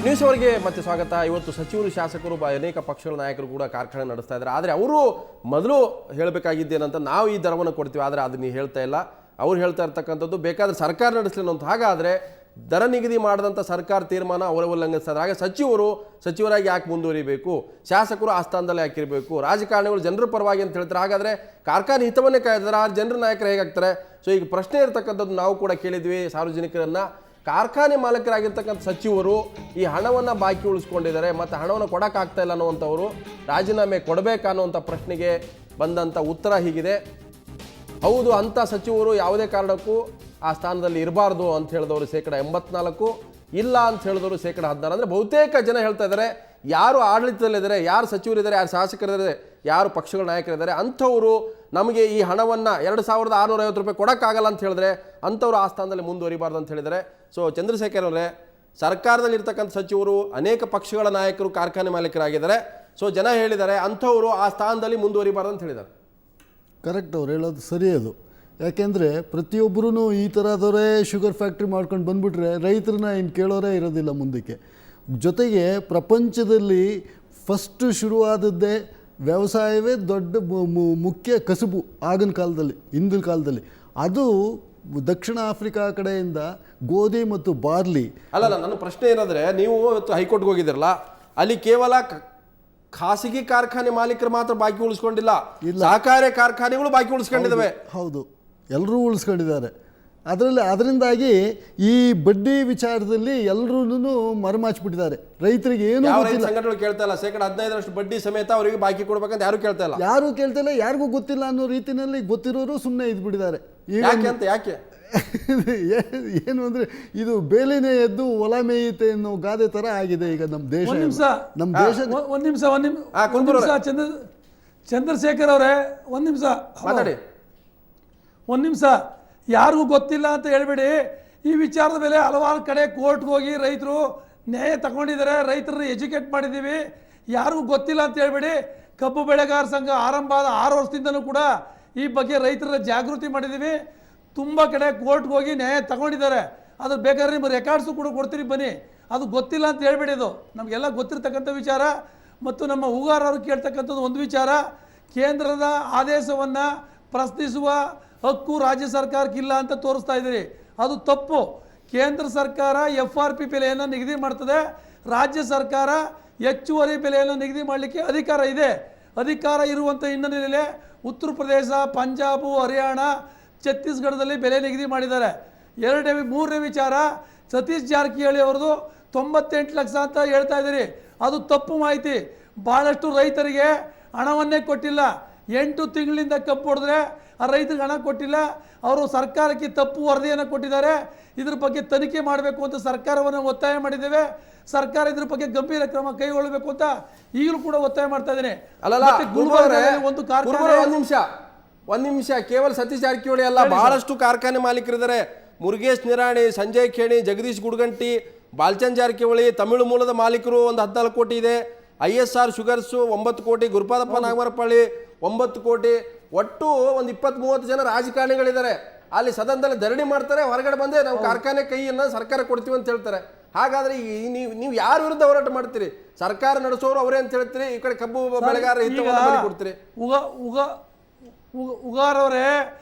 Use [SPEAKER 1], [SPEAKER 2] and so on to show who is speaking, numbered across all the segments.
[SPEAKER 1] News ಅವರಿಗೆ ಮತ್ತೆ ಸ್ವಾಗತ. ಇವತ್ತು ಸಚಿವರು, ಶಾಸಕರು, ಅನೇಕ ಪಕ್ಷಗಳ ನಾಯಕರು ಕೂಡ ಕಾರ್ಖಾನೆ ನಡೆಸ್ತಾ ಇದ್ದಾರೆ. ಆದರೆ ಅವರು ಮೊದಲು ಹೇಳಬೇಕಾಗಿದ್ದೇನಂತ ನಾವು ಈ ದರವನ್ನು ಕೊಡ್ತೀವಿ, ಆದರೆ ಅದನ್ನ ನೀವು ಹೇಳ್ತಾ ಇಲ್ಲ. ಅವ್ರು ಹೇಳ್ತಾ ಇರ್ತಕ್ಕಂಥದ್ದು ಬೇಕಾದ್ರೆ ಸರ್ಕಾರ ನಡೆಸಲಿ ಅಂತ. ಹಾಗಾದರೆ ದರ ನಿಗದಿ ಮಾಡಿದಂಥ ಸರ್ಕಾರ ತೀರ್ಮಾನ ಅವರ ಉಲ್ಲಂಘಿಸ್ತಾರೆ. ಹಾಗೆ ಸಚಿವರಾಗಿ ಯಾಕೆ ಮುಂದುವರಿಬೇಕು, ಶಾಸಕರು ಆ ಸ್ಥಾನದಲ್ಲಿ ಯಾಕಿರಬೇಕು, ರಾಜಕಾರಣಿಗಳು ಜನರ ಪರವಾಗಿ ಅಂತ ಹೇಳ್ತಾರೆ. ಹಾಗಾದರೆ ಕಾರ್ಖಾನೆ ಹಿತವನ್ನೇ ಕಾಯ್ತಾರೆ, ಆ ಜನರ ನಾಯಕರು ಹೇಗಾಗ್ತಾರೆ? ಸೊ ಈಗ ಪ್ರಶ್ನೆ ಇರ್ತಕ್ಕಂಥದ್ದು ನಾವು ಕೂಡ ಕೇಳಿದ್ವಿ ಸಾರ್ವಜನಿಕರನ್ನ. ಕಾರ್ಖಾನೆ ಮಾಲೀಕರಾಗಿರ್ತಕ್ಕಂಥ ಸಚಿವರು ಈ ಹಣವನ್ನು ಬಾಕಿ ಉಳಿಸ್ಕೊಂಡಿದ್ದಾರೆ ಮತ್ತು ಹಣವನ್ನು ಕೊಡೋಕ್ಕಾಗ್ತಾ ಇಲ್ಲ ಅನ್ನುವಂಥವರು ರಾಜೀನಾಮೆ ಕೊಡಬೇಕನ್ನುವಂಥ ಪ್ರಶ್ನೆಗೆ ಬಂದಂಥ ಉತ್ತರ ಹೀಗಿದೆ. ಹೌದು, ಅಂಥ ಸಚಿವರು ಯಾವುದೇ ಕಾರಣಕ್ಕೂ ಆ ಸ್ಥಾನದಲ್ಲಿ ಇರಬಾರ್ದು ಅಂತ ಹೇಳಿದವರು ಶೇಕಡ 84, ಇಲ್ಲ ಅಂತ ಹೇಳಿದವರು ಶೇಕಡ 16. ಅಂದರೆ ಬಹುತೇಕ ಜನ ಹೇಳ್ತಾ ಇದ್ದಾರೆ, ಯಾರು ಆಡಳಿತದಲ್ಲಿದ್ದಾರೆ, ಯಾರು ಸಚಿವರಿದ್ದಾರೆ, ಯಾರು ಶಾಸಕರಿದ್ದಾರೆ, ಯಾರು ಪಕ್ಷಗಳ ನಾಯಕರಿದ್ದಾರೆ, ಅಂಥವರು ನಮಗೆ ಈ ಹಣವನ್ನು 2650 ರೂಪಾಯಿ ಕೊಡೋಕ್ಕಾಗಲ್ಲ ಅಂತ ಹೇಳಿದ್ರೆ ಅಂಥವ್ರು ಆ ಸ್ಥಾನದಲ್ಲಿ ಮುಂದುವರಿಬಾರ್ದು ಅಂತ ಹೇಳಿದ್ದಾರೆ. ಸೊ ಚಂದ್ರಶೇಖರ್ ಅವರೇ, ಸರ್ಕಾರದಲ್ಲಿರ್ತಕ್ಕಂಥ ಸಚಿವರು ಅನೇಕ ಪಕ್ಷಗಳ ನಾಯಕರು ಕಾರ್ಖಾನೆ ಮಾಲೀಕರಾಗಿದ್ದಾರೆ. ಸೊ ಜನ ಹೇಳಿದ್ದಾರೆ ಅಂಥವರು ಆ ಸ್ಥಾನದಲ್ಲಿ ಮುಂದುವರಿಬಾರ್ದು ಅಂತ ಹೇಳಿದ್ದಾರೆ.
[SPEAKER 2] ಕರೆಕ್ಟ್, ಅವ್ರು ಹೇಳೋದು ಸರಿ. ಅದು ಯಾಕೆಂದರೆ ಪ್ರತಿಯೊಬ್ಬರೂ ಈ ಥರದವರೇ ಶುಗರ್ ಫ್ಯಾಕ್ಟ್ರಿ ಮಾಡ್ಕೊಂಡು ಬಂದುಬಿಟ್ರೆ ರೈತರನ್ನ ಇನ್ನು ಕೇಳೋರೇ ಇರೋದಿಲ್ಲ ಮುಂದಕ್ಕೆ. ಜೊತೆಗೆ ಪ್ರಪಂಚದಲ್ಲಿ ಫಸ್ಟ್ ಶುರುವಾದದ್ದೇ ವ್ಯವಸಾಯವೇ ದೊಡ್ಡ ಮುಖ್ಯ ಕಸುಬು ಆಗಿನ ಕಾಲದಲ್ಲಿ, ಹಿಂದಿನ ಕಾಲದಲ್ಲಿ. ಅದು ದಕ್ಷಿಣ ಆಫ್ರಿಕಾ ಕಡೆಯಿಂದ ಗೋಧಿ ಮತ್ತು ಬಾರ್ಲಿ.
[SPEAKER 1] ಅಲ್ಲ, ನನ್ನ ಪ್ರಶ್ನೆ ಏನಂದರೆ, ನೀವು ಇವತ್ತು ಹೈಕೋರ್ಟ್ಗೆ ಹೋಗಿದ್ದೀರಲ್ಲ, ಅಲ್ಲಿ ಕೇವಲ ಖಾಸಗಿ ಕಾರ್ಖಾನೆ ಮಾಲೀಕರು ಮಾತ್ರ ಬಾಕಿ ಉಳಿಸ್ಕೊಂಡಿಲ್ಲ, ಸಹಕಾರಿ ಕಾರ್ಖಾನೆಗಳು ಬಾಕಿ ಉಳಿಸ್ಕೊಂಡಿದ್ದಾವೆ.
[SPEAKER 2] ಹೌದು, ಎಲ್ಲರೂ ಉಳಿಸ್ಕೊಂಡಿದ್ದಾರೆ. ಅದರಿಂದಾಗಿ ಈ ಬಡ್ಡಿ ವಿಚಾರದಲ್ಲಿ ಎಲ್ಲರೂ ಮರೆಮಾಚಿಬಿಟ್ಟಿದ್ದಾರೆ. ರೈತರಿಗೆ ಏನು
[SPEAKER 1] ಸಂಘಟನೆಗಳು ಕೇಳ್ತಾ ಇಲ್ಲ, ಶೇಕಡ 15ರಷ್ಟು ಬಡ್ಡಿ ಸಮೇತ ಅವರಿಗೆ ಬಾಕಿ ಕೊಡ್ಬೇಕಂತ ಯಾರು ಕೇಳ್ತಾ ಇಲ್ಲ.
[SPEAKER 2] ಯಾರಿಗೂ ಗೊತ್ತಿಲ್ಲ ಅನ್ನೋ ರೀತಿಯಲ್ಲಿ ಗೊತ್ತಿರೋರು ಸುಮ್ಮನೆ ಇದ್ಬಿಟ್ಟಿದ್ದಾರೆ.
[SPEAKER 1] ಯಾಕೆ
[SPEAKER 2] ಏನು ಅಂದರೆ ಇದು ಬೇಲಿನೇ ಎದ್ದು ಹೊಲ ಮೇಯುತ್ತೆ ಅನ್ನೋ ಗಾದೆ ಥರ ಆಗಿದೆ ಈಗ ನಮ್ಮ ದೇಶ.
[SPEAKER 3] ಒಂದು ನಿಮಿಷ ಚಂದ್ರಶೇಖರ್ ಅವರೇ, ಒಂದು ನಿಮಿಷ
[SPEAKER 1] ಮಾತಾಡಿ.
[SPEAKER 3] ಒಂದು ನಿಮಿಷ. ಯಾರಿಗೂ ಗೊತ್ತಿಲ್ಲ ಅಂತ ಹೇಳ್ಬೇಡಿ. ಈ ವಿಚಾರದ ಮೇಲೆ ಹಲವಾರು ಕಡೆ ಕೋರ್ಟ್ಗೆ ಹೋಗಿ ರೈತರು ನ್ಯಾಯ ತಗೊಂಡಿದ್ದಾರೆ, ರೈತರನ್ನ ಎಜುಕೇಟ್ ಮಾಡಿದ್ದೀವಿ. ಯಾರಿಗೂ ಗೊತ್ತಿಲ್ಲ ಅಂತ ಹೇಳ್ಬೇಡಿ. ಕಬ್ಬು ಬೆಳೆಗಾರ ಸಂಘ ಆರಂಭ ಆದ 6 ವರ್ಷದಿಂದನೂ ಕೂಡ ಈ ಬಗ್ಗೆ ರೈತರ ಜಾಗೃತಿ ಮಾಡಿದ್ದೀವಿ. ತುಂಬ ಕಡೆ ಕೋರ್ಟ್ಗೆ ಹೋಗಿ ನ್ಯಾಯ ತಗೊಂಡಿದ್ದಾರೆ. ಅದ್ರ ಬೇಕಾದ್ರೆ ನಿಮ್ಮ ರೆಕಾರ್ಡ್ಸು ಕೂಡ ಕೊಡ್ತೀರಿ, ಬನ್ನಿ. ಅದು ಗೊತ್ತಿಲ್ಲ ಅಂತ ಹೇಳ್ಬೇಡಿ. ಅದು ನಮಗೆಲ್ಲ ಗೊತ್ತಿರ್ತಕ್ಕಂಥ ವಿಚಾರ. ಮತ್ತು ನಮ್ಮ ಹೂಗಾರರು ಕೇಳ್ತಕ್ಕಂಥದ್ದು ಒಂದು ವಿಚಾರ, ಕೇಂದ್ರದ ಆದೇಶವನ್ನು ಪ್ರಶ್ನಿಸುವ ಹಕ್ಕು ರಾಜ್ಯ ಸರ್ಕಾರಕ್ಕಿಲ್ಲ ಅಂತ ತೋರಿಸ್ತಾ ಇದ್ದೀರಿ. ಅದು ತಪ್ಪು. ಕೇಂದ್ರ ಸರ್ಕಾರ FRP ಬೆಲೆಯನ್ನು ನಿಗದಿ ಮಾಡ್ತದೆ. ರಾಜ್ಯ ಸರ್ಕಾರ ಹೆಚ್ಚುವರಿ ಬೆಲೆಯನ್ನು ನಿಗದಿ ಮಾಡಲಿಕ್ಕೆ ಅಧಿಕಾರ ಇದೆ. ಅಧಿಕಾರ ಇರುವಂಥ ಹಿನ್ನೆಲೆಯಲ್ಲಿ ಉತ್ತರ ಪ್ರದೇಶ, ಪಂಜಾಬು, ಹರಿಯಾಣ, ಛತ್ತೀಸ್ಗಢದಲ್ಲಿ ಬೆಲೆ ನಿಗದಿ ಮಾಡಿದ್ದಾರೆ. ಮೂರನೇ ವಿಚಾರ, ಸತೀಶ್ ಜಾರಕಿಹೊಳಿ ಅವ್ರದ್ದು 98 ಲಕ್ಷ ಅಂತ ಹೇಳ್ತಾ ಇದ್ದೀರಿ. ಅದು ತಪ್ಪು ಮಾಹಿತಿ. ಭಾಳಷ್ಟು ರೈತರಿಗೆ ಹಣವನ್ನೇ ಕೊಟ್ಟಿಲ್ಲ. 8 ತಿಂಗಳಿಂದ ಕಬ್ಬು ಹೊಡೆದ್ರೆ ಆ ರೈತರಿಗೆ ಹಣ ಕೊಟ್ಟಿಲ್ಲ. ಅವರು ಸರ್ಕಾರಕ್ಕೆ ತಪ್ಪು ವರದಿಯನ್ನು ಕೊಟ್ಟಿದ್ದಾರೆ. ಇದ್ರ ಬಗ್ಗೆ ತನಿಖೆ ಮಾಡಬೇಕು ಅಂತ ಸರ್ಕಾರವನ್ನು ಒತ್ತಾಯ ಮಾಡಿದ್ದೇವೆ. ಸರ್ಕಾರ ಇದ್ರ ಬಗ್ಗೆ ಗಂಭೀರ ಕ್ರಮ ಕೈಗೊಳ್ಳಬೇಕು ಅಂತ ಈಗಲೂ ಕೂಡ ಒತ್ತಾಯ ಮಾಡ್ತಾ ಇದ್ದೇನೆ.
[SPEAKER 1] ಒಂದು ನಿಮಿಷ. ಕೇವಲ ಸತೀಶ್ ಜಾರಕಿಹೊಳಿ ಅಲ್ಲ, ಬಹಳಷ್ಟು ಕಾರ್ಖಾನೆ ಮಾಲೀಕರಿದ್ದಾರೆ. ಮುರುಗೇಶ್ ನಿರಾಣಿ, ಸಂಜಯ್ ಖೇಣಿ, ಜಗದೀಶ್ ಗುಡ್ಗಂಟಿ, ಬಾಲ್ಚಂದ್ ಜಾರಕಿಹೊಳಿ, ತಮಿಳು ಮೂಲದ ಮಾಲೀಕರು ಒಂದು 14 ಕೋಟಿ ಇದೆ. ISR ಶುಗರ್ಸು 9 ಕೋಟಿ, ಗುರುಪಾದಪ್ಪ ನಾಗಮರಪಳ್ಳಿ 9 ಕೋಟಿ, ಒಟ್ಟು ಒಂದು 20-30 ಜನ ರಾಜಕಾರಣಿಗಳಿದ್ದಾರೆ. ಅಲ್ಲಿ ಸದನದಲ್ಲಿ ಧರಣಿ ಮಾಡ್ತಾರೆ, ಹೊರಗಡೆ ಬಂದೇ ನಾವು ಕಾರ್ಖಾನೆ ಕೈಯನ್ನು ಸರ್ಕಾರ ಕೊಡ್ತೀವಿ ಅಂತ ಹೇಳ್ತಾರೆ. ಹಾಗಾದ್ರೆ ನೀವು ಯಾರ ವಿರುದ್ಧ ಹೋರಾಟ ಮಾಡ್ತೀರಿ? ಸರ್ಕಾರ ನಡೆಸೋರು ಅವರೇ ಅಂತ ಹೇಳ್ತೀರಿ, ಈ ಕಡೆ ಕಬ್ಬು ಬೆಳೆಗಾರ ಹಿತವನ್ನು ಕೊಡ್ತೀರಿ.
[SPEAKER 3] ಉಗಾರವರೇ,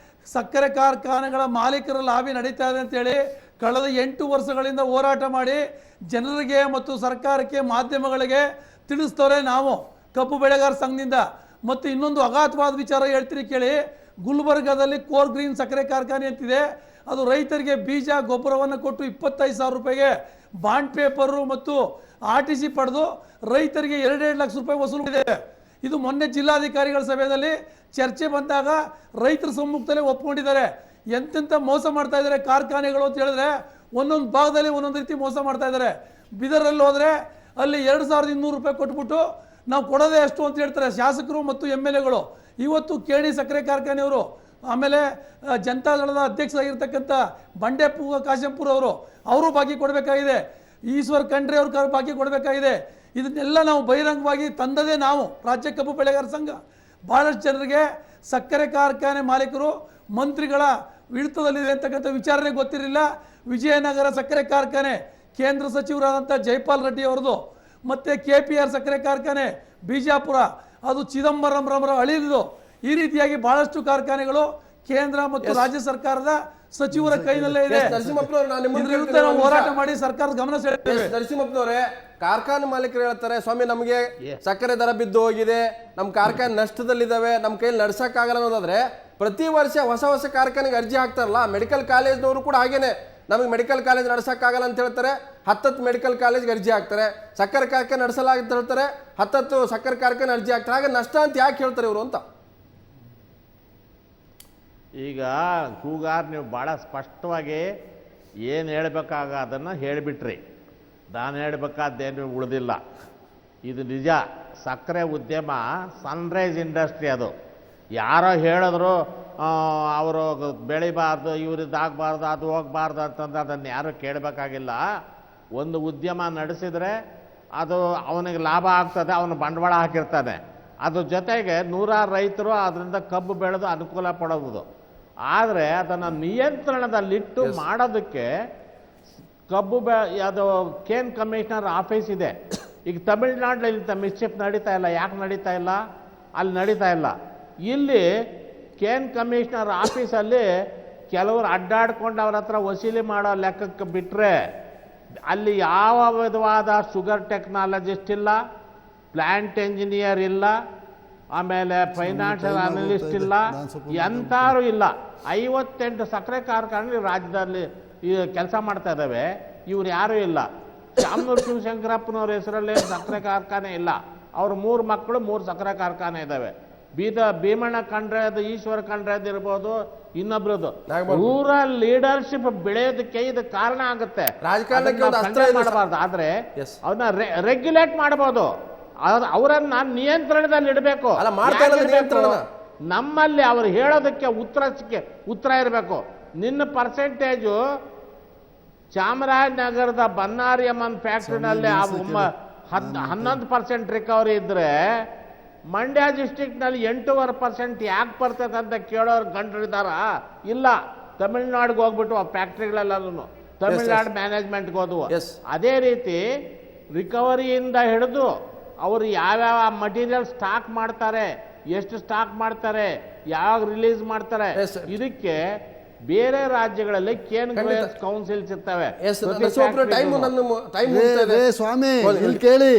[SPEAKER 3] ಸಕ್ಕರೆ ಕಾರ್ಖಾನೆಗಳ ಮಾಲೀಕರ ಲಾಬಿ ನಡೀತಾ ಇದೆ ಅಂತೇಳಿ ಕಳೆದ 8 ವರ್ಷಗಳಿಂದ ಹೋರಾಟ ಮಾಡಿ ಜನರಿಗೆ ಮತ್ತು ಸರ್ಕಾರಕ್ಕೆ, ಮಾಧ್ಯಮಗಳಿಗೆ ತಿಳಿಸ್ತವ್ರೆ ನಾವು ಕಬ್ಬು ಬೆಳೆಗಾರ ಸಂಘದಿಂದ. ಮತ್ತು ಇನ್ನೊಂದು ಅಗಾಧವಾದ ವಿಚಾರ ಹೇಳ್ತೀರಿ ಕೇಳಿ. ಗುಲ್ಬರ್ಗಾದಲ್ಲಿ ಕೋರ್ ಗ್ರೀನ್ ಸಕ್ಕರೆ ಕಾರ್ಖಾನೆ ಅಂತಿದೆ. ಅದು ರೈತರಿಗೆ ಬೀಜ ಗೊಬ್ಬರವನ್ನು ಕೊಟ್ಟು 25,000 ರೂಪಾಯಿಗೆ ಬಾಂಡ್ ಪೇಪರು ಮತ್ತು RTC ಪಡೆದು ರೈತರಿಗೆ 2.5 ಲಕ್ಷ ರೂಪಾಯಿ ವಸೂಲಿದೆ. ಇದು ಮೊನ್ನೆ ಜಿಲ್ಲಾಧಿಕಾರಿಗಳ ಸಭೆಯಲ್ಲಿ ಚರ್ಚೆ ಬಂದಾಗ ರೈತರ ಸಮ್ಮುಖದಲ್ಲೇ ಒಪ್ಕೊಂಡಿದ್ದಾರೆ. ಎಂತೆಂಥ ಮೋಸ ಮಾಡ್ತಾ ಇದ್ದಾರೆ ಕಾರ್ಖಾನೆಗಳು ಅಂತ ಹೇಳಿದ್ರೆ, ಒಂದೊಂದು ಭಾಗದಲ್ಲಿ ಒಂದೊಂದು ರೀತಿ ಮೋಸ ಮಾಡ್ತಾ ಇದ್ದಾರೆ. ಬಿದರಲ್ಲಿ ಹೋದರೆ ಅಲ್ಲಿ 2,200 ರೂಪಾಯಿ ಕೊಟ್ಬಿಟ್ಟು ನಾವು ಕೊಡೋದೇ ಅಷ್ಟು ಅಂತ ಹೇಳ್ತಾರೆ ಶಾಸಕರು ಮತ್ತು MLAಗಳು. ಇವತ್ತು ಕೇಣಿ ಸಕ್ಕರೆ ಕಾರ್ಖಾನೆಯವರು, ಆಮೇಲೆ ಜನತಾದಳದ ಅಧ್ಯಕ್ಷರಾಗಿರ್ತಕ್ಕಂಥ ಬಂಡೆಪ್ಪ ಕಾಶಂಪುರ ಅವರು ಬಾಕಿ ಕೊಡಬೇಕಾಗಿದೆ. ಈಶ್ವರ್ ಖಂಡ್ರೆ ಅವ್ರ ಬಾಕಿ ಕೊಡಬೇಕಾಗಿದೆ. ಇದನ್ನೆಲ್ಲ ನಾವು ಬಹಿರಂಗವಾಗಿ ತಂದದೇ ನಾವು ರಾಜ್ಯ ಕಬ್ಬು ಬೆಳೆಗಾರ ಸಂಘ. ಭಾಳಷ್ಟು ಜನರಿಗೆ ಸಕ್ಕರೆ ಕಾರ್ಖಾನೆ ಮಾಲೀಕರು ಮಂತ್ರಿಗಳ ಹಿಡಿತದಲ್ಲಿದೆ ಅಂತಕ್ಕಂಥ ವಿಚಾರಣೆ ಗೊತ್ತಿರಲಿಲ್ಲ. ವಿಜಯನಗರ ಸಕ್ಕರೆ ಕಾರ್ಖಾನೆ ಕೇಂದ್ರ ಸಚಿವರಾದಂಥ ಜೈಪಾಲ್ ರೆಡ್ಡಿ ಅವರದು, ಮತ್ತು KPR ಸಕ್ಕರೆ ಕಾರ್ಖಾನೆ ಬಿಜಾಪುರ, ಅದು ಚಿದಂಬರಂರವರ ಅಳಿದು, ಈ ರೀತಿಯಾಗಿ ಬಹಳಷ್ಟು ಕಾರ್ಖಾನೆಗಳು ಕೇಂದ್ರ ಮತ್ತು ರಾಜ್ಯ ಸರ್ಕಾರದ ಸಚಿವರ ಕೈನಲ್ಲೇ ಇದೆ.
[SPEAKER 1] ನರಸಿಂಹಪ್ಪನವ್ರು, ನಾನು
[SPEAKER 3] ಇದ್ರ ವಿರುದ್ಧ ನಾವು ಹೋರಾಟ ಮಾಡಿ ಸರ್ಕಾರದ ಗಮನ ಸೆಳೆಯುತ್ತೇವೆ.
[SPEAKER 1] ನರಸಿಂಹಪ್ಪನವರೇ, ಕಾರ್ಖಾನೆ ಮಾಲೀಕರು ಹೇಳ್ತಾರೆ, ಸ್ವಾಮಿ ನಮಗೆ ಸಕ್ಕರೆ ದರ ಬಿದ್ದು ಹೋಗಿದೆ, ನಮ್ಮ ಕಾರ್ಖಾನೆ ನಷ್ಟದಲ್ಲಿದ್ದಾವೆ, ನಮ್ಮ ಕೈಯಲ್ಲಿ ನಡ್ಸಕ್ಕಾಗಲ್ಲ ಅನ್ನೋದಾದ್ರೆ ಪ್ರತಿ ವರ್ಷ ಹೊಸ ಹೊಸ ಕಾರ್ಖಾನೆಗೆ ಅರ್ಜಿ ಹಾಕ್ತಾರಲ್ಲ. ಮೆಡಿಕಲ್ ಕಾಲೇಜ್ನವರು ಕೂಡ ಹಾಗೇನೆ, ನಮಗೆ ಮೆಡಿಕಲ್ ಕಾಲೇಜ್ ನಡ್ಸಕ್ಕಾಗಲ್ಲ ಅಂತ ಹೇಳ್ತಾರೆ, 10 ಮೆಡಿಕಲ್ ಕಾಲೇಜ್ಗೆ ಅರ್ಜಿ ಹಾಕ್ತಾರೆ. ಸಕ್ಕರೆ ಕಾರ್ಖಾನೆ ನಡೆಸಲಾಗುತ್ತೆ ಹೇಳ್ತಾರೆ, 10 ಸಕ್ಕರೆ ಕಾರ್ಖಾನೆ ಅರ್ಜಿ ಹಾಕ್ತಾರೆ. ಹಾಗೆ ನಷ್ಟ ಅಂತ ಯಾಕೆ ಹೇಳ್ತಾರೆ ಇವರು ಅಂತ?
[SPEAKER 4] ಈಗ ಕೂಗಾರ್ ನೀವು ಭಾಳ ಸ್ಪಷ್ಟವಾಗಿ ಏನು ಹೇಳಬೇಕಾಗ ಅದನ್ನು ಹೇಳಿಬಿಟ್ರಿ. ನಾನು ಹೇಳಬೇಕಾದ್ದೇನು ಉಳಿದಿಲ್ಲ. ಇದು ನಿಜ. ಸಕ್ಕರೆ ಉದ್ಯಮ ಸನ್ರೈಸ್ ಇಂಡಸ್ಟ್ರಿ. ಅದು ಯಾರೋ ಹೇಳಿದ್ರು ಅವರು ಬೆಳಿಬಾರ್ದು, ಇವ್ರದ್ದಾಗಬಾರ್ದು, ಅದು ಹೋಗಬಾರ್ದು ಅಂತಂದ್ರೆ ಅದನ್ನು ಯಾರೂ ಕೇಳಬೇಕಾಗಿಲ್ಲ. ಒಂದು ಉದ್ಯಮ ನಡೆಸಿದರೆ ಅದು ಅವನಿಗೆ ಲಾಭ ಆಗ್ತದೆ, ಅವನು ಬಂಡವಾಳ ಹಾಕಿರ್ತಾನೆ. ಅದ್ರ ಜೊತೆಗೆ 100 ರೈತರು ಅದರಿಂದ ಕಬ್ಬು ಬೆಳೆದು ಅನುಕೂಲ ಪಡೋದು. ಆದರೆ ಅದನ್ನು ನಿಯಂತ್ರಣದಲ್ಲಿಟ್ಟು ಮಾಡೋದಕ್ಕೆ ಕಬ್ಬು ಅದು ಕೇನ್ ಕಮಿಷನರ್ ಆಫೀಸ್ ಇದೆ. ಈಗ ತಮಿಳ್ನಾಡಲ್ಲಿ ಮಿಸ್ಚಿಪ್ ನಡೀತಾ ಇಲ್ಲ. ಯಾಕೆ ನಡೀತಾ ಇಲ್ಲ? ಅಲ್ಲಿ ನಡೀತಾ ಇಲ್ಲ. ಇಲ್ಲಿ ಕೇನ್ ಕಮಿಷನರ್ ಆಫೀಸಲ್ಲಿ ಕೆಲವರು ಅಡ್ಡಾಡ್ಕೊಂಡು ಅವ್ರ ಹತ್ರ ವಸೂಲಿ ಮಾಡೋ ಲೆಕ್ಕಕ್ಕೆ ಬಿಟ್ಟರೆ ಅಲ್ಲಿ ಯಾವ ವಿಧವಾದ ಶುಗರ್ ಟೆಕ್ನಾಲಜಿಸ್ಟ್ ಇಲ್ಲ, ಪ್ಲ್ಯಾಂಟ್ ಎಂಜಿನಿಯರ್ ಇಲ್ಲ, ಆಮೇಲೆ ಫೈನಾನ್ಷಿಯಲ್ ಅನಲಿಸ್ಟ್ ಇಲ್ಲ, ಎಂಥಾರು ಇಲ್ಲ. 58 ಸಕ್ಕರೆ ಕಾರ್ಖಾನೆ ರಾಜ್ಯದಲ್ಲಿ ಕೆಲಸ ಮಾಡ್ತಾ ಇದ್ದಾವೆ. ಇವ್ರು ಯಾರೂ ಇಲ್ಲ. ಶಾಮನೂರು ಶಿವಶಂಕರಪ್ಪನವ್ರ ಹೆಸರಲ್ಲಿ ಸಕ್ಕರೆ ಕಾರ್ಖಾನೆ ಇಲ್ಲ. ಅವ್ರ 3 ಮಕ್ಕಳು 3 ಸಕ್ಕರೆ ಕಾರ್ಖಾನೆ ಇದ್ದಾವೆ. ಭೀಮಣ್ಣ ಖಂಡ್ರೆದು, ಈಶ್ವರ ಖಂಡ್ರೆದು ಇರ್ಬೋದು, ಇನ್ನೊಬ್ರದ್ದು. ರೂರಲ್ ಲೀಡರ್ಶಿಪ್ ಬೆಳೆಯೋದಕ್ಕೆ ಇದು ಕಾರಣ ಆಗುತ್ತೆ.
[SPEAKER 1] ರಾಜಕಾರಣಕ್ಕೆ
[SPEAKER 4] ಮಾಡಬಾರ್ದು, ಆದ್ರೆ ಅವನ್ನ ರೆಗ್ಯುಲೇಟ್ ಮಾಡಬಹುದು. ಅವರನ್ನ ನಿಯಂತ್ರಣದಲ್ಲಿ ಇಡಬೇಕು. ನಮ್ಮಲ್ಲಿ ಅವ್ರು ಹೇಳೋದಕ್ಕೆ ಉತ್ತರ ಇರಬೇಕು. ನಿನ್ನ ಪರ್ಸೆಂಟೇಜು ಚಾಮರಾಜನಗರದ ಬನ್ನಾರಿ ಅಮ್ಮನ್ ಫ್ಯಾಕ್ಟ್ರಿನಲ್ಲಿ 11% ರಿಕವರಿ ಇದ್ರೆ ಮಂಡ್ಯ ಡಿಸ್ಟ್ರಿಕ್ಟ್ನಲ್ಲಿ 8.5% ಯಾಕೆ ಬರ್ತದೆ ಅಂತ ಕೇಳೋರು ಗಂಟರಿದಾರ? ಇಲ್ಲ. ತಮಿಳ್ನಾಡಿಗೆ ಹೋಗ್ಬಿಟ್ಟು ಆ ಫ್ಯಾಕ್ಟ್ರಿಗಳೆಲ್ಲೂ ತಮಿಳ್ನಾಡು ಮ್ಯಾನೇಜ್ಮೆಂಟ್ಗೆ ಹೋದವು. ಅದೇ ರೀತಿ ರಿಕವರಿಯಿಂದ ಹಿಡಿದು ಅವರು ಯಾವ್ಯಾವ ಮಟೀರಿಯಲ್ ಸ್ಟಾಕ್ ಮಾಡ್ತಾರೆ, ಎಷ್ಟು ಸ್ಟಾಕ್ ಮಾಡ್ತಾರೆ, ಯಾವಾಗ ರಿಲೀಸ್ ಮಾಡ್ತಾರೆ, ಇದಕ್ಕೆ ಬೇರೆ ರಾಜ್ಯಗಳಲ್ಲಿ ಕೇನ್ ಕೌನ್ಸಿಲ್ಸ್ ಇರ್ತವೆ.
[SPEAKER 2] ಸ್ವಾಮಿ ಇಲ್ಲಿ ಕೇಳಿ,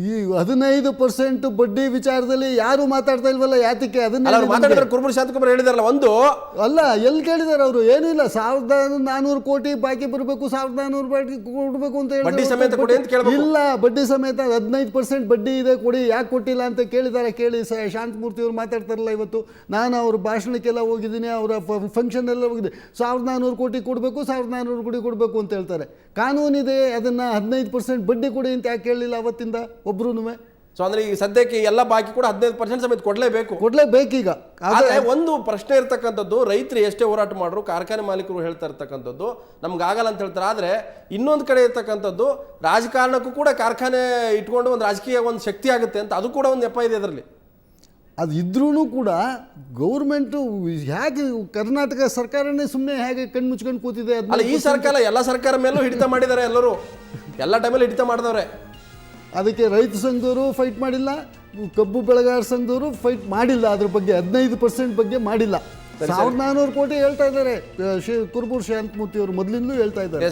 [SPEAKER 2] ಈ 15% ಬಡ್ಡಿ ವಿಚಾರದಲ್ಲಿ ಯಾರು ಮಾತಾಡ್ತಾ ಇಲ್ವಲ್ಲ, ಯಾತಕ್ಕೆ? ಅದನ್ನ
[SPEAKER 1] ಕುರುಬೂರು ಶಾಂತಕುಮಾರ್ ಹೇಳಿದಾರಲ್ಲ. ಒಂದು
[SPEAKER 2] ಅಲ್ಲ, ಎಲ್ಲಿ ಕೇಳಿದಾರೆ ಅವರು? ಏನಿಲ್ಲ, 1400 ಕೋಟಿ ಬಾಕಿ ಬರಬೇಕು, 1400 ಬಾಕಿ ಕೊಡಬೇಕು ಅಂತ ಹೇಳಿ ಇಲ್ಲ, ಬಡ್ಡಿ ಸಮೇತ 15% ಬಡ್ಡಿ ಇದೆ ಕೊಡಿ, ಯಾಕೆ ಕೊಟ್ಟಿಲ್ಲ ಅಂತ ಕೇಳಿದ್ದಾರೆ. ಕೇಳಿ, ಶಾಂತಮೂರ್ತಿ ಅವರು ಮಾತಾಡ್ತಾರಲ್ಲ ಇವತ್ತು. ನಾನು ಅವ್ರ ಭಾಷಣಕ್ಕೆಲ್ಲ ಹೋಗಿದ್ದೀನಿ, ಅವರ ಫಂಕ್ಷನ್ ಎಲ್ಲ ಹೋಗಿದ್ದೆ. 1400 ಕೋಟಿ ಕೊಡಬೇಕು, 1400 ಕೋಟಿ ಕೊಡಬೇಕು ಅಂತ ಹೇಳ್ತಾರೆ. ಕಾನೂನಿದೆ, ಅದನ್ನ 15% ಬಡ್ಡಿ ಕೊಡಿ ಅಂತ ಯಾಕೆ ಕೇಳಲಿಲ್ಲ ಅವತ್ತಿಂದ ಒಬ್ರು?
[SPEAKER 1] ಸೊ ಅಂದ್ರೆ ಈಗ ಸದ್ಯಕ್ಕೆ ಎಲ್ಲ ಬಾಕಿ ಕೂಡ 15% ಸಮೇತ
[SPEAKER 2] ಕೊಡ್ಲೇಬೇಕೀಗ.
[SPEAKER 1] ಆದರೆ ಒಂದು ಪ್ರಶ್ನೆ ಇರ್ತಕ್ಕಂಥದ್ದು, ರೈತರು ಎಷ್ಟೇ ಹೋರಾಟ ಮಾಡ್ರು, ಕಾರ್ಖಾನೆ ಮಾಲೀಕರು ಹೇಳ್ತಾ ಇರ್ತಕ್ಕಂಥದ್ದು ನಮ್ಗೆ ಆಗಲ್ಲ ಅಂತ ಹೇಳ್ತಾರೆ. ಆದರೆ ಇನ್ನೊಂದು ಕಡೆ ಇರ್ತಕ್ಕಂಥದ್ದು, ರಾಜಕಾರಣಕ್ಕೂ ಕೂಡ ಕಾರ್ಖಾನೆ ಇಟ್ಕೊಂಡು ಒಂದು ರಾಜಕೀಯ ಒಂದು ಶಕ್ತಿ ಆಗುತ್ತೆ ಅಂತ, ಅದು ಕೂಡ ಒಂದು ನೆಪ ಇದೆ ಅದರಲ್ಲಿ.
[SPEAKER 2] ಅದು ಇದ್ರೂ ಕೂಡ ಗೌರ್ಮೆಂಟು ಹೇಗೆ, ಕರ್ನಾಟಕ ಸರ್ಕಾರನೇ ಸುಮ್ಮನೆ ಹೇಗೆ ಕಣ್ಮುಚ್ಕೊಂಡು ಕೂತಿದೆ?
[SPEAKER 1] ಅಲ್ಲ, ಈ ಸರ್ಕಾರ ಎಲ್ಲ ಸರ್ಕಾರ ಮೇಲೂ ಹಿಡಿತ ಮಾಡಿದ್ದಾರೆ. ಎಲ್ಲರೂ ಎಲ್ಲ ಟೈಮಲ್ಲಿ ಹಿಡಿತ ಮಾಡಿದವ್ರೆ.
[SPEAKER 2] ಅದಕ್ಕೆ ರೈತ ಸಂಘದವರು ಫೈಟ್ ಮಾಡಿಲ್ಲ, ಕಬ್ಬು ಬೆಳೆಗಾರ ಸಂಘದವರು ಫೈಟ್ ಮಾಡಿಲ್ಲ. ಅದ್ರ ಬಗ್ಗೆ 15% ಬಗ್ಗೆ ಮಾಡಿಲ್ಲ. 1400 ಕೋಟಿ ಹೇಳ್ತಾ ಇದ್ದಾರೆ ಕುರುಬೂರು ಶಾಂತಮೂರ್ತಿ ಅವರು ಮೊದಲಿಂದಲೂ ಹೇಳ್ತಾ ಇದ್ದಾರೆ.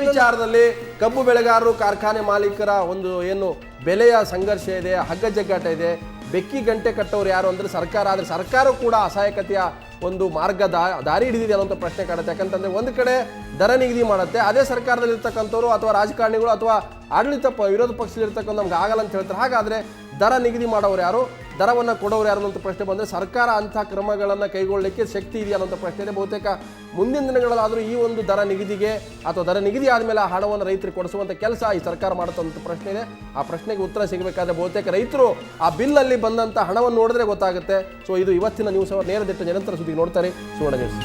[SPEAKER 1] ವಿಚಾರದಲ್ಲಿ ಕಬ್ಬು ಬೆಳೆಗಾರರು, ಕಾರ್ಖಾನೆ ಮಾಲೀಕರ ಒಂದು ಏನು ಬೆಲೆಯ ಸಂಘರ್ಷ ಇದೆ, ಹಗ್ಗ ಜಗ್ಗಾಟ ಇದೆ. ಬೆಕ್ಕಿ ಗಂಟೆ ಕಟ್ಟೋರು ಯಾರು ಅಂದ್ರೆ ಸರ್ಕಾರ. ಆದರೆ ಸರ್ಕಾರ ಕೂಡ ಅಸಹಾಯಕತೆಯ ಒಂದು ಮಾರ್ಗ ದಾರಿ ಹಿಡಿದಿದೆ ಅನ್ನೋ ಪ್ರಶ್ನೆ ಕಾಡುತ್ತೆ. ಯಾಕಂತಂದ್ರೆ ಒಂದು ಕಡೆ ದರ ನಿಗದಿ ಮಾಡುತ್ತೆ, ಅದೇ ಸರ್ಕಾರದಲ್ಲಿ ಇರ್ತಕ್ಕಂಥವ್ರು ಅಥವಾ ರಾಜಕಾರಣಿಗಳು ಅಥವಾ ಆಡಳಿತ ವಿರೋಧ ಪಕ್ಷದಲ್ಲಿರ್ತಕ್ಕಂಥ ನಮ್ಗೆ ಆಗಲ್ಲ ಅಂತ ಹೇಳ್ತಾರೆ. ಹಾಗಾದ್ರೆ ದರ ನಿಗದಿ ಮಾಡೋರು ಯಾರು, ದರವನ್ನು ಕೊಡೋರು ಯಾರು ಅನ್ನೋ ಪ್ರಶ್ನೆ ಬಂದರೆ ಸರ್ಕಾರ ಅಂಥ ಕ್ರಮಗಳನ್ನು ಕೈಗೊಳ್ಳಲಿಕ್ಕೆ ಶಕ್ತಿ ಇದೆಯಾ ಅನ್ನೋ ಪ್ರಶ್ನೆ ಇದೆ. ಬಹುತೇಕ ಮುಂದಿನ ದಿನಗಳಲ್ಲಾದರೂ ಈ ಒಂದು ದರ ನಿಗದಿಗೆ ಅಥವಾ ದರ ನಿಗದಿ ಆದಮೇಲೆ ಆ ಹಣವನ್ನು ರೈತರಿಗೆ ಕೊಡಿಸುವಂಥ ಕೆಲಸ ಈ ಸರ್ಕಾರ ಮಾಡುತ್ತಂಥ ಪ್ರಶ್ನೆ ಇದೆ. ಆ ಪ್ರಶ್ನೆಗೆ ಉತ್ತರ ಸಿಗಬೇಕಾದ್ರೆ ಬಹುತೇಕ ರೈತರು ಆ ಬಿಲ್ಲಲ್ಲಿ ಬಂದಂಥ ಹಣವನ್ನು ನೋಡಿದ್ರೆ ಗೊತ್ತಾಗುತ್ತೆ. ಸೊ ಇದು ಇವತ್ತಿನ ನ್ಯೂಸ್ ಅವರ್ ನೇರ ದಿಟ್ಟ ನಿರಂತರ ಸುದ್ದಿ ನೋಡ್ತಾರೆ ಸುವರ್ಣ ನ್ಯೂಸ್.